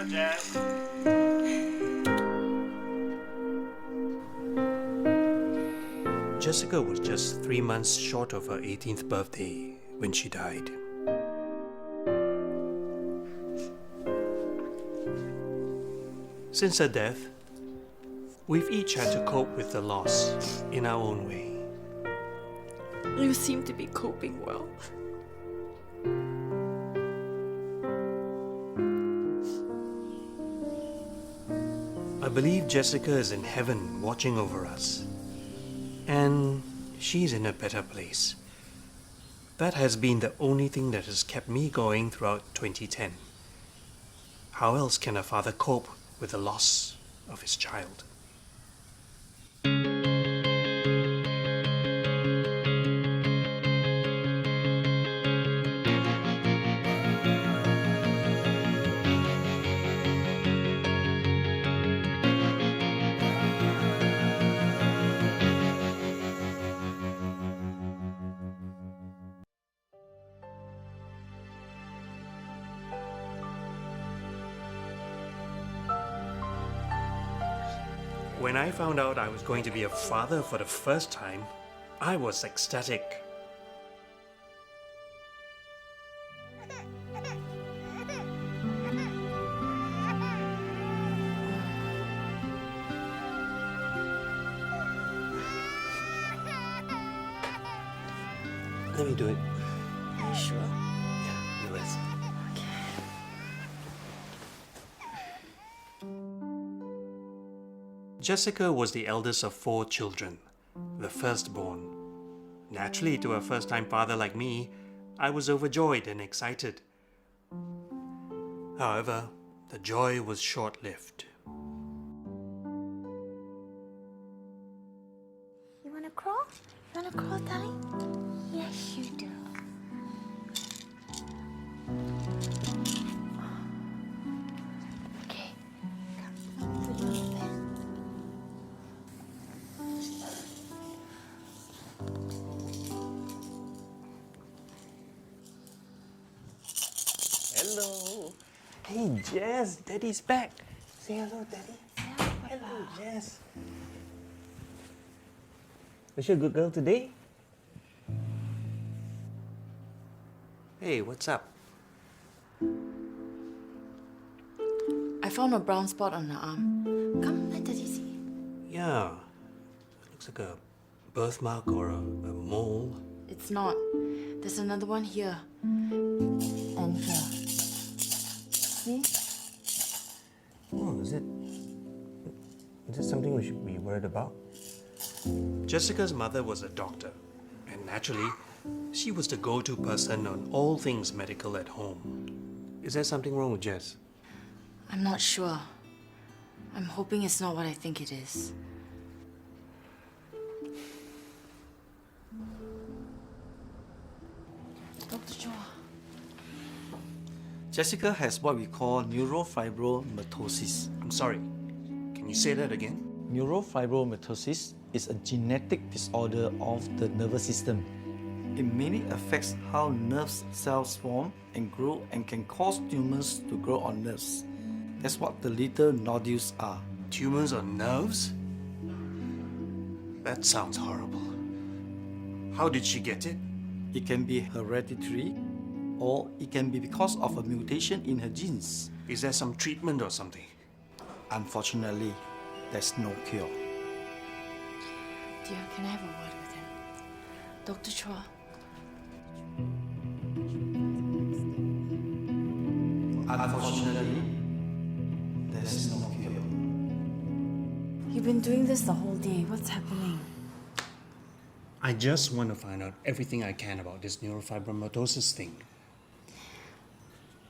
Jess. Jessica was just 3 months short of her 18th birthday when she died. Since her death, we've each had to cope with the loss in our own way. You seem to be coping well. I believe Jessica is in heaven watching over us. And she's in a better place. That has been the only thing that has kept me going throughout 2010. How else can a father cope with the loss of his child? When I found out I was going to be a father for the first time, I was ecstatic. Let me do it. Are you sure? Yeah, you rest. Jessica was the eldest of 4 children, the firstborn. Naturally, to a first-time father like me, I was overjoyed and excited. However, the joy was short-lived. You wanna crawl? You wanna crawl, darling? Yes, you do. Okay, come. Put you on the bed. Hello. Hey, Jess, Daddy's back. Say hello, Daddy. Hello, Jess. Was she a good girl today? Hey, what's up? I found a brown spot on her arm. Come, let Daddy see. Yeah, it looks like a birthmark or a mole. It's not. There's another one here. And here. See? Oh, is it something we should be worried about? Jessica's mother was a doctor, and naturally, she was the go-to person on all things medical at home. Is there something wrong with Jess? I'm not sure. I'm hoping it's not what I think it is. Dr. Chua. Jessica has what we call neurofibromitosis. I'm sorry, can you say that again? Neurofibromitosis is a genetic disorder of the nervous system. It mainly affects how nerve cells form and grow and can cause tumors to grow on nerves. That's what the little nodules are. Tumors on nerves? That sounds horrible. How did she get it? It can be hereditary, or it can be because of a mutation in her genes. Is there some treatment or something? Unfortunately, there's no cure. Dear, can I have a word with him? Dr. Chua. Unfortunately, there's no cure. You've been doing this the whole day. What's happening? I just want to find out everything I can about this neurofibromatosis thing.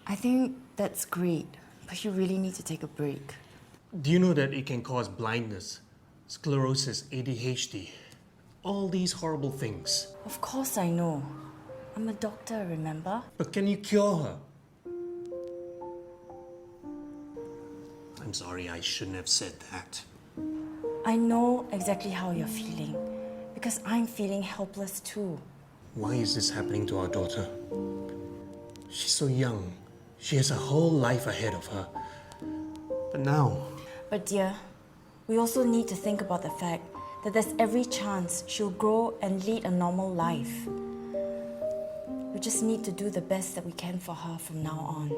I think that's great, but you really need to take a break. Do you know that it can cause blindness, sclerosis, ADHD, all these horrible things? Of course I know. I'm a doctor, remember? But can you cure her? I'm sorry, I shouldn't have said that. I know exactly how you're feeling, because I'm feeling helpless too. Why is this happening to our daughter? She's so young. She has a whole life ahead of her. But now, But dear, we also need to think about the fact that there's every chance she'll grow and lead a normal life. We just need to do the best that we can for her from now on.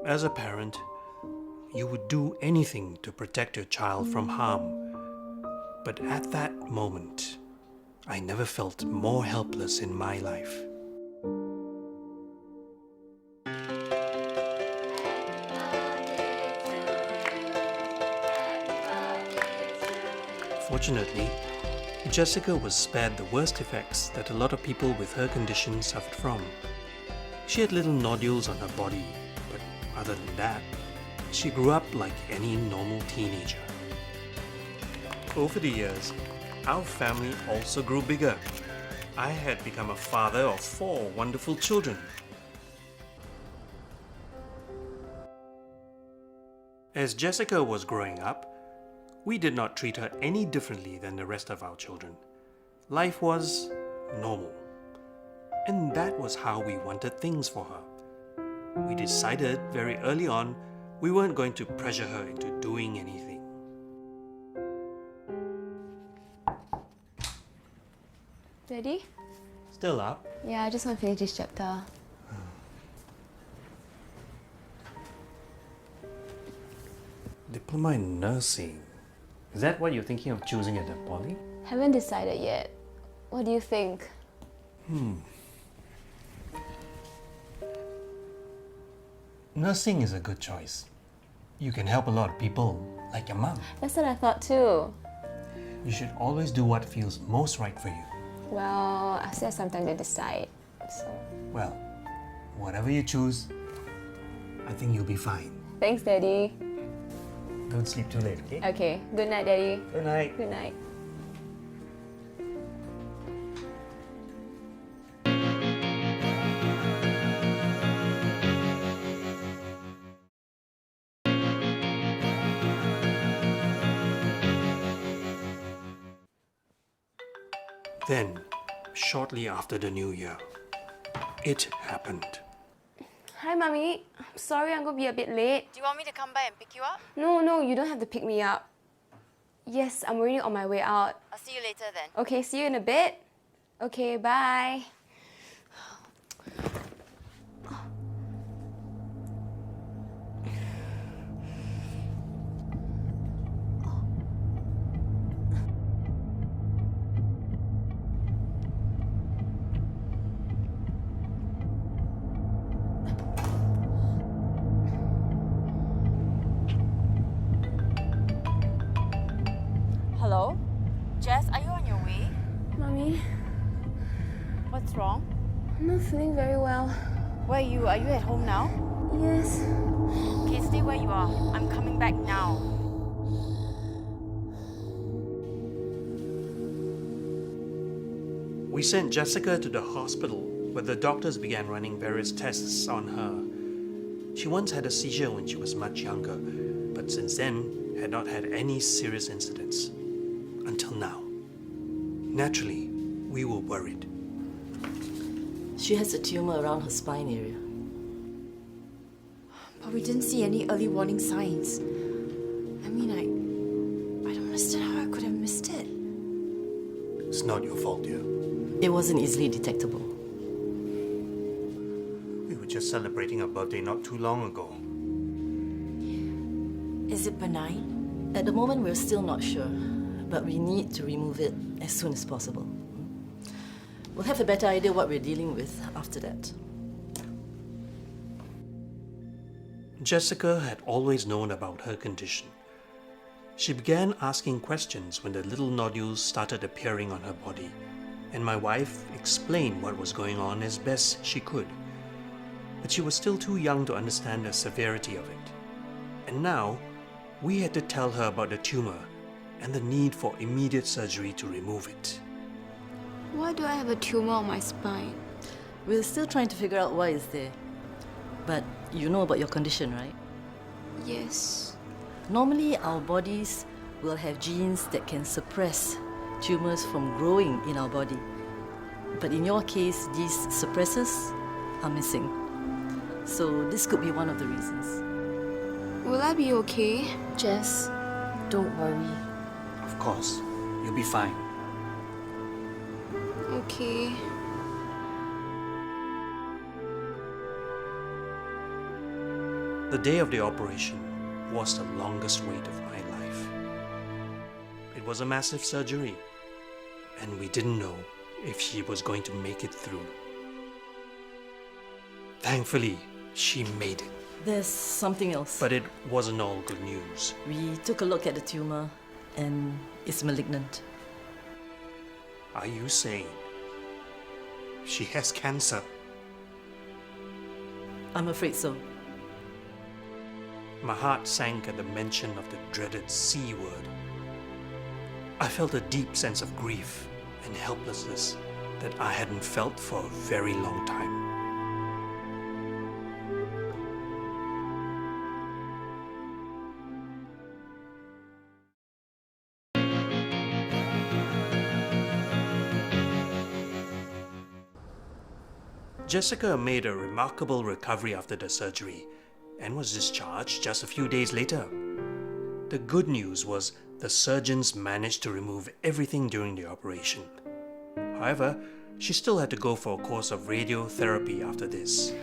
as a parent, you would do anything to protect your child from harm. But at that moment, I never felt more helpless in my life. Fortunately, Jessica was spared the worst effects that a lot of people with her condition suffered from. She had little nodules on her body, but other than that, she grew up like any normal teenager. Over the years, our family also grew bigger. I had become a father of 4 wonderful children. As Jessica was growing up, we did not treat her any differently than the rest of our children. Life was normal. And that was how we wanted things for her. We decided very early on we weren't going to pressure her into doing anything. Daddy? Still up? Yeah, I just want to finish this chapter. Diploma in nursing. Is that what you're thinking of choosing at the poly? Haven't decided yet. What do you think? Nursing is a good choice. You can help a lot of people, like your mom. That's what I thought too. You should always do what feels most right for you. Well, I still have some time to decide. So, Well, whatever you choose, I think you'll be fine. thanks, Daddy. Don't sleep too late, okay? Okay, good night, Daddy. Good night. Good night. Then, shortly after the new year, it happened. Hi, Mommy. I'm sorry I'm going to be a bit late. Do you want me to come by and pick you up? No, you don't have to pick me up. Yes, I'm already on my way out. I'll see you later then. Okay, see you in a bit. Okay, bye. Hello? Jess, are you on your way? Mommy, What's wrong? I'm not feeling very well. Where are you? Are you at home now? Yes. Okay, stay where you are. I'm coming back now. We sent Jessica to the hospital where the doctors began running various tests on her. She once had a seizure when she was much younger, but since then had not had any serious incidents. Until now. Naturally, we were worried. She has a tumor around her spine area. But we didn't see any early warning signs. I mean, I don't understand how I could have missed it. It's not your fault, dear. It wasn't easily detectable. We were just celebrating a birthday not too long ago. Is it benign? At the moment, we're still not sure, but we need to remove it as soon as possible. We'll have a better idea what we're dealing with after that. Jessica had always known about her condition. She began asking questions when the little nodules started appearing on her body, and my wife explained what was going on as best she could. But she was still too young to understand the severity of it. And now, we had to tell her about the tumor and the need for immediate surgery to remove it. Why do I have a tumor on my spine? We're still trying to figure out why it's there. But you know about your condition, right? Yes. Normally, our bodies will have genes that can suppress tumors from growing in our body. But in your case, these suppressors are missing. So this could be one of the reasons. Will I be okay? Jess, don't worry. Of course, you'll be fine. Okay. The day of the operation was the longest wait of my life. It was a massive surgery, and we didn't know if she was going to make it through. Thankfully, she made it, There's something else. but it wasn't all good news. We took a look at the tumor and it's malignant. Are you saying she has cancer? I'm afraid so. My heart sank at the mention of the dreaded C word. I felt a deep sense of grief and helplessness that I hadn't felt for a very long time. Jessica made a remarkable recovery after the surgery and was discharged just a few days later. The good news was the surgeons managed to remove everything during the operation. However, she still had to go for a course of radiotherapy after this.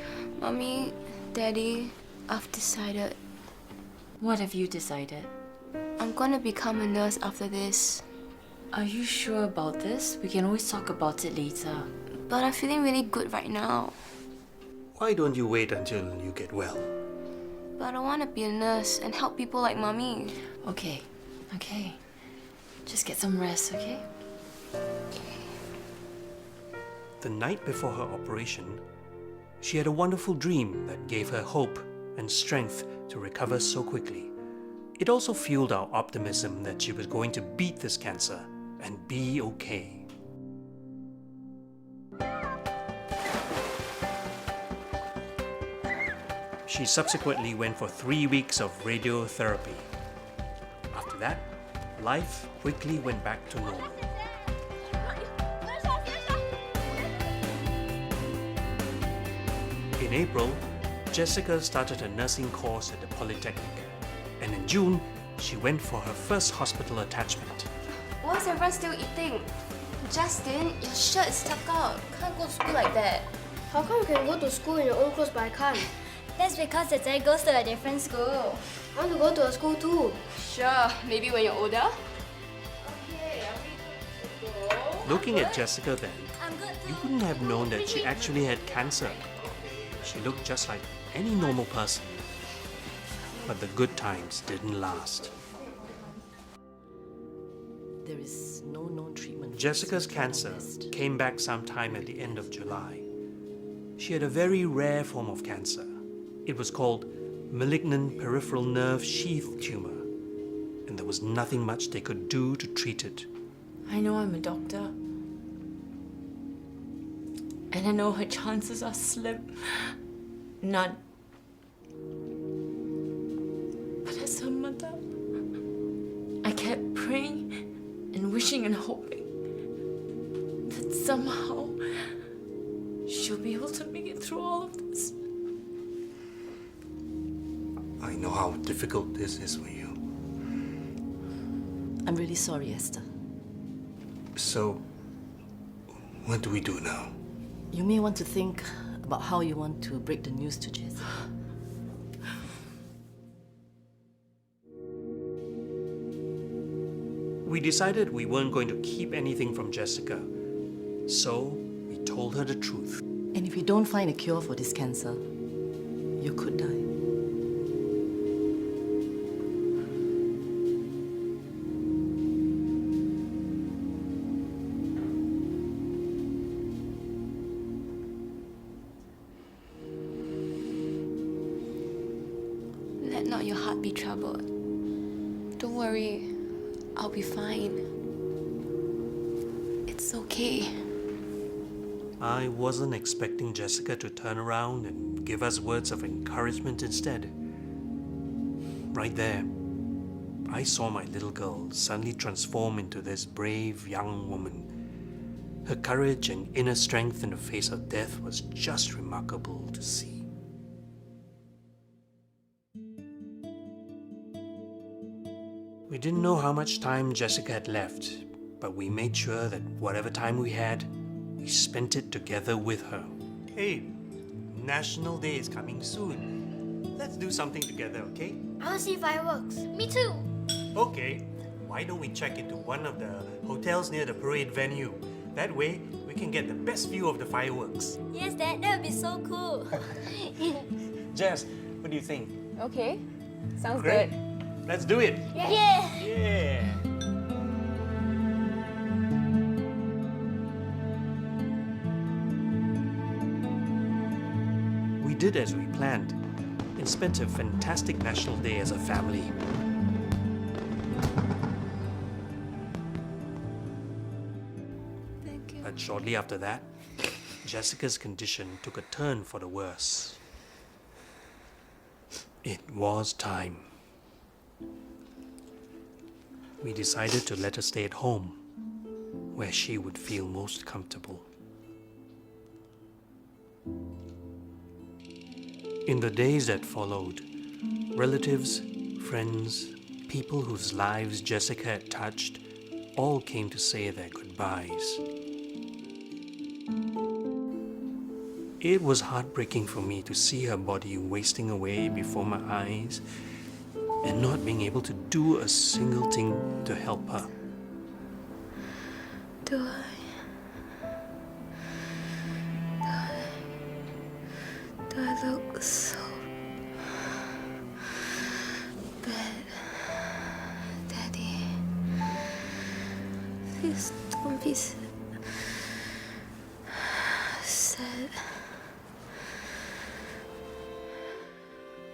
Mommy, Daddy, I've decided. What have you decided? I'm gonna become a nurse after this. Are you sure about this? We can always talk about it later. But I'm feeling really good right now. Why don't you wait until you get well? But I want to be a nurse and help people like Mommy. Okay. Just get some rest, okay? The night before her operation, she had a wonderful dream that gave her hope and strength to recover so quickly. It also fueled our optimism that she was going to beat this cancer and be okay. She subsequently went for 3 weeks of radiotherapy. After that, life quickly went back to normal. In April, Jessica started a nursing course at the Polytechnic, and in June, she went for her first hospital attachment. Why is everyone still eating? Justin, your shirt is stuck out. Can't go to school like that. How come you can go to school in your own clothes but I can't? That's because the Zai goes to a different school. I want to go to a school too. Sure, maybe when you're older. Looking at Jessica then, I'm good you too. wouldn't have known that she actually had cancer. She looked just like any normal person. But the good times didn't last. There is no known treatment. for Jessica's this cancer nest. came back sometime at the end of July. She had a very rare form of cancer. It was called malignant peripheral nerve sheath tumor, and there was nothing much they could do to treat it. I know I'm a doctor. And I know her chances are slim. None. But as her mother, I kept praying and wishing and hoping that somehow she'll be able to make it through all of this. I know how difficult this is for you. I'm really sorry, Esther. So, what do we do now? You may want to think about how you want to break the news to Jessica. We decided we weren't going to keep anything from Jessica, so we told her the truth. And if we don't find a cure for this cancer, you could die. Let not your heart be troubled. Don't worry, I'll be fine. It's okay. I wasn't expecting Jessica to turn around and give us words of encouragement instead. Right there, I saw my little girl suddenly transform into this brave young woman. Her courage and inner strength in the face of death was just remarkable to see. We didn't know how much time Jessica had left, but we made sure that whatever time we had, we spent it together with her. Hey, National Day is coming soon. Let's do something together, okay? I want to see fireworks. Me too. Okay, why don't we check into one of the hotels near the parade venue? That way, we can get the best view of the fireworks. Yes, Dad, that would be so cool. Jess, what do you think? Okay, sounds Great. good. Let's do it! Yeah. Yeah! We did as we planned and spent a fantastic National Day as a family. But shortly after that, Jessica's condition took a turn for the worse. It was time. We decided to let her stay at home, where she would feel most comfortable. In the days that followed, relatives, friends, people whose lives Jessica had touched, all came to say their goodbyes. It was heartbreaking for me to see her body wasting away before my eyes and not being able to do a single thing to help her. Do I look so bad, Daddy? Please don't be sad.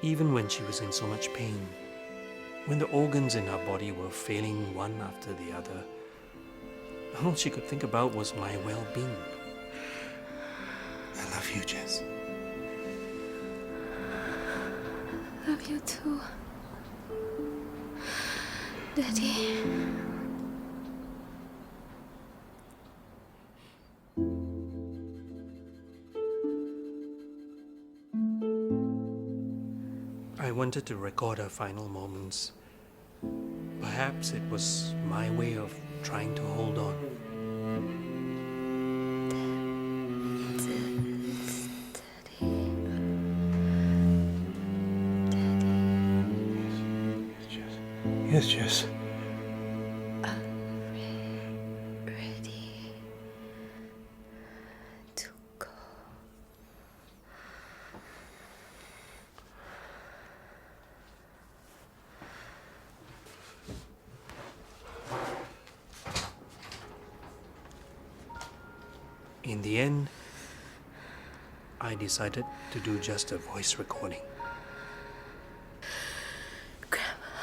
Even when she was in so much pain, when the organs in her body were failing one after the other, all she could think about was my well-being. I love you, Jess. Love you too, Daddy. I wanted to record her final moments. Perhaps it was my way of trying to hold on. Yes, Jess. Ready to go. In the end, I decided to do just a voice recording. Grandma,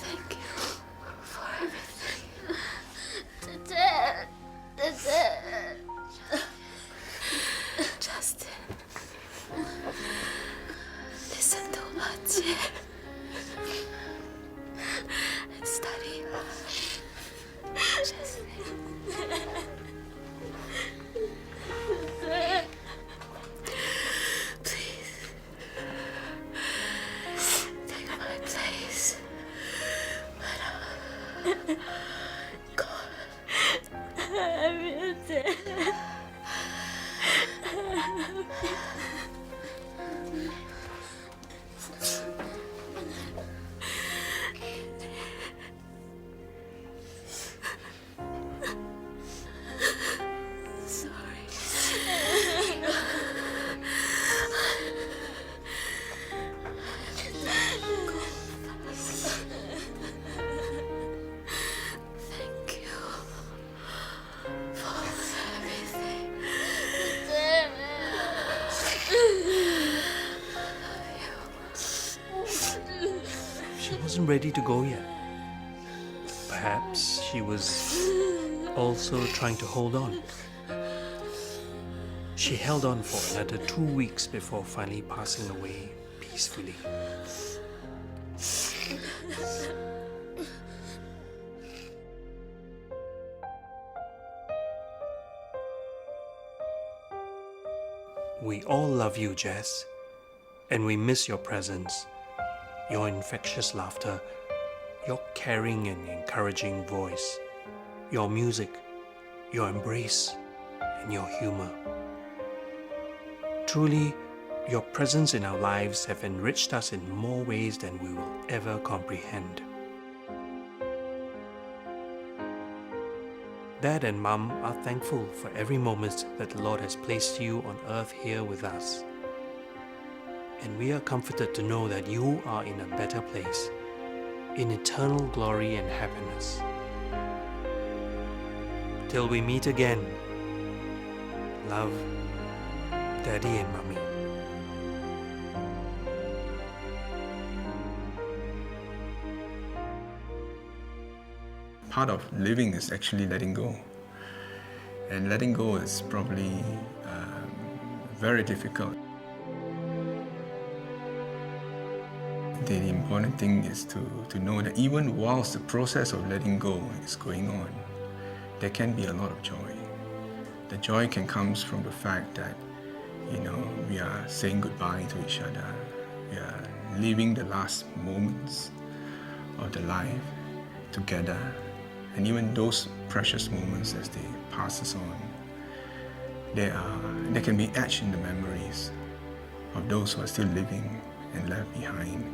thank you for everything. Dad. Justin, listen to Auntie and study. Justin. Please take my place. Go. Thank you for everything. She wasn't ready to go yet. Perhaps she was also trying to hold on. She held on for another 2 weeks before finally passing away peacefully. We all love you, Jess, and we miss your presence, your infectious laughter, your caring and encouraging voice, your music, your embrace, and your humor. Truly, your presence in our lives have enriched us in more ways than we will ever comprehend. Dad and Mum are thankful for every moment that the Lord has placed you on earth here with us. And we are comforted to know that you are in a better place, in eternal glory and happiness. Till we meet again, love, Daddy and Mummy. Part of living is actually letting go. And letting go is probably very difficult. The important thing is to know that even whilst the process of letting go is going on, there can be a lot of joy. The joy can come from the fact that, we are saying goodbye to each other. We are living the last moments of the life together. And even those precious moments as they pass us on, they can be etched in the memories of those who are still living and left behind.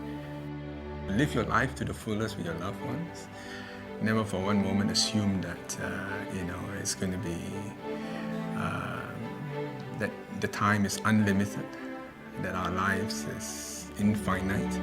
Live your life to the fullest with your loved ones. Never for one moment assume that it's going to be that the time is unlimited, that our lives is infinite.